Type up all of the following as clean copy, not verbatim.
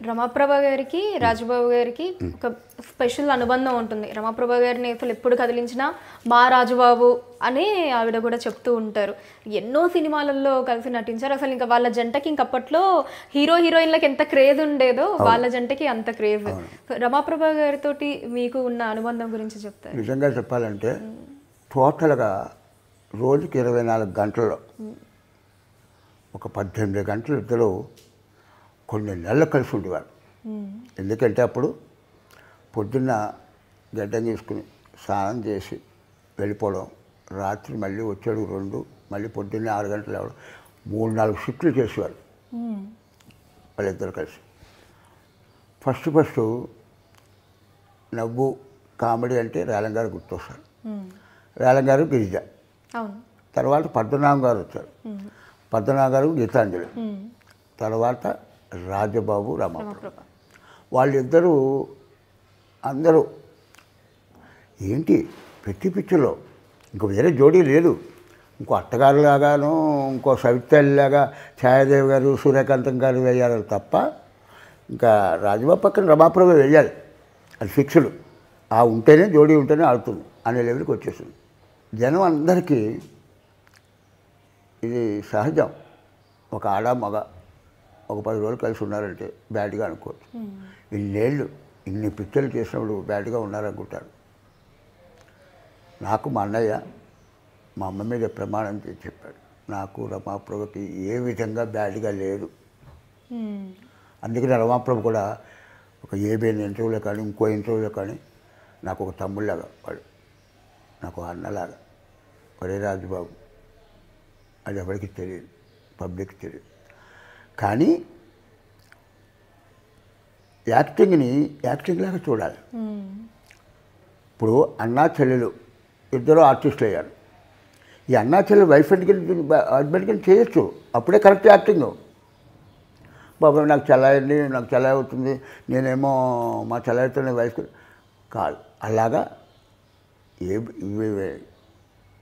రమాప్రభ గారికి రాజబాబు గారికి ఒక స్పెషల్ అనుబంధం ఉంటుంది. రమాప్రభ గారిని అసలు ఎప్పుడు కదిలించినా మా రాజబాబు అని ఆవిడ కూడా చెప్తూ ఉంటారు. ఎన్నో సినిమాలలో కలిసి నటించారు. అసలు ఇంకా వాళ్ళ జంటకి ఇంకప్పట్లో హీరో హీరోయిన్లకు ఎంత క్రేజ్ ఉండేదో వాళ్ళ జంటకి అంత క్రేజ్. రమాప్రభ గారితో మీకు ఉన్న అనుబంధం గురించి చెప్తారు. నిజంగా చెప్పాలంటే టోటల్గా రోజుకి 24 గంటల్లో ఒక 18 గంటలు ఇద్దరు కొన్ని నెలలు కలిసి ఉండేవారు. ఎందుకంటే అప్పుడు పొద్దున్న గడ్డం తీసుకుని స్నానం చేసి వెళ్ళిపోవడం, రాత్రి మళ్ళీ వచ్చాడు 2, మళ్ళీ పొద్దున్నే 6 గంటలు అవ్వడం, 3-4 షిఫ్ట్లు చేసేవారు వాళ్ళిద్దరు కలిసి. ఫస్ట్ నవ్వు కామెడీ అంటే రేలం గారు గుర్తొస్తారు. రేలం గారు గిరిజ, తర్వాత పద్మనాభం గారు వచ్చారు. పద్మనాభం గారు గీతాంజలి, తర్వాత రాజబాబు రమాప్రభ. వాళ్ళిద్దరూ అందరూ ఏంటి ప్రతి పిక్చర్లో ఇంకో వేరే జోడీ లేదు. ఇంకో అత్తగారులాగాను ఇంకో సవితల్లాగా ఛాయాదేవి గారు సూర్యకాంతం గారు వేయాలి తప్ప ఇంకా రాజబాబు పక్కన రమాప్రభ వేయాలి, అది ఫిక్స్డ్. ఆ ఉంటేనే జోడీ ఉంటేనే ఆడుతుంది అనే లెవెల్కి వచ్చేసింది. జనం అందరికీ ఇది సహజం. ఒక ఆడ మగ ఒక 10 రోజులు కలిసి ఉన్నారంటే బ్యాడ్గా అనుకోవచ్చు. ఇన్నేళ్ళు ఇన్ని పిక్చర్లు చేసినప్పుడు బ్యాడ్గా ఉన్నారనుకుంటారు. నాకు మా అన్నయ్య మా అమ్మ మీద ప్రమాణం చేసి చెప్పాడు, నాకు రమాప్రభకి ఏ విధంగా బ్యాడ్గా లేదు. అందుకని రమాప్రభ కూడా ఒక ఏబిఎన్ ఇంటర్వ్యూలో కానీ ఇంకో ఇంటర్వ్యూలో కానీ నాకు ఒక తమ్ముళ్ళలాగా వాడు, నాకు అన్నలాగా. ఒరే రాజబాబు, అది ఎవరికి తెలియదు, పబ్లిక్ తెలియదు. కానీ యాక్టింగ్ని యాక్టింగ్ లాగా చూడాలి. ఇప్పుడు అన్నా చెల్లెలు ఇద్దరు ఆర్టిస్టులు అయ్యారు. ఈ అన్నా చెల్లెలు వైఫ్ హస్బెండ్కి చేయొచ్చు, అప్పుడే కరెక్ట్ యాక్టింగ్. బాబు నాకు చెల్లాయింది, నాకు చెల్లాయి అవుతుంది, నేనేమో మా చెల్లాయితోనే వైఫ్ కాదు. అలాగా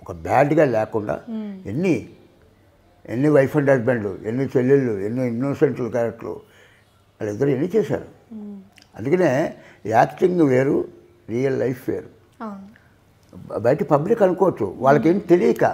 ఒక బ్యాడ్గా లేకుండా ఎన్ని వైఫ్ అండ్ హస్బెండ్లు, ఎన్ని చెల్లెళ్ళు, ఎన్ని ఇన్నోసెంట్లు క్యారెక్టర్లు వాళ్ళిద్దరు ఎన్ని చేశారు. అందుకనే యాక్టింగ్ వేరు, రియల్ లైఫ్ వేరు. బయట పబ్లిక్ అనుకోవచ్చు, వాళ్ళకేం తెలియక